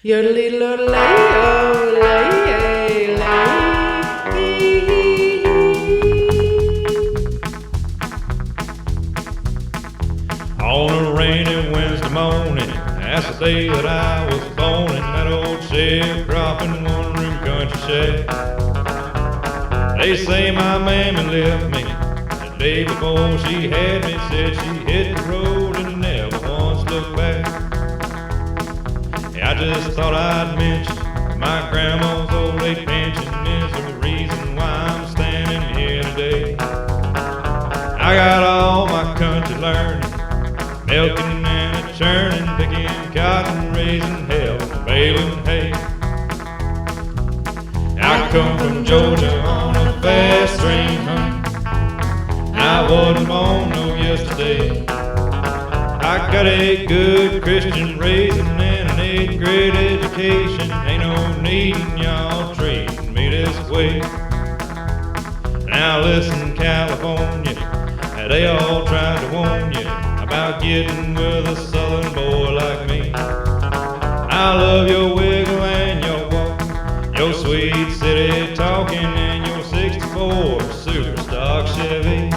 Yodelay, yodelay, yodelay, On a rainy Wednesday morning, that's the day that I was born in that old sharecropping one-room country shack. They say my mammy left me the day before she had me. Said she hit the road and never once looked back. I just thought I'd mention my grandma's old age pension is the reason why I'm standing here today. I got all my country learning, milking and a churning, picking cotton, raising hell, and baling hay. I come from Georgia on a fast train, honey. I wasn't born no yesterday. I got a good Christian raising and an 8th grade education. Ain't no need in y'all treating me this way. Now listen, California, they all tried to warn you about getting with a southern boy like me. I love your wiggle and your walk, your sweet city talking, and your 64 super stock Chevy.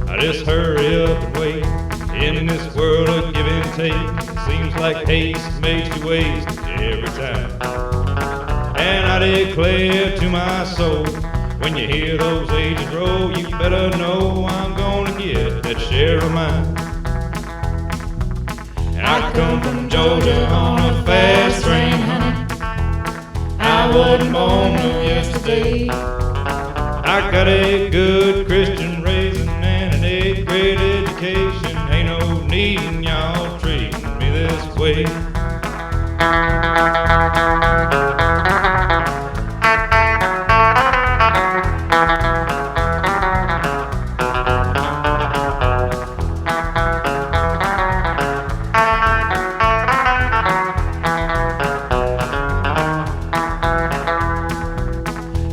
I just hurry up and wait. In this world of give and take, it seems like haste makes you waste every time. And I declare to my soul, when you hear those ages roll, you better know I'm gonna get that share of mine. I come from Georgia on a fast train, honey. I wasn't born no yesterday. I got a good Christian raising and an 8th grade education. Ain't no need in y'all treating me this way.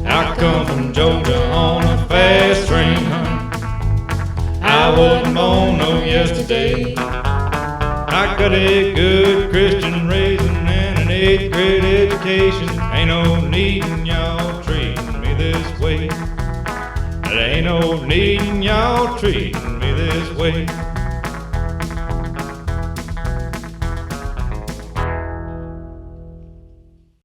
I come from Georgia on a fast train, honey. I wasn't born no yesterday. I got a good Christian raising and an 8th grade education. Ain't no need in y'all treating me this way. There ain't no need in y'all treating me this way.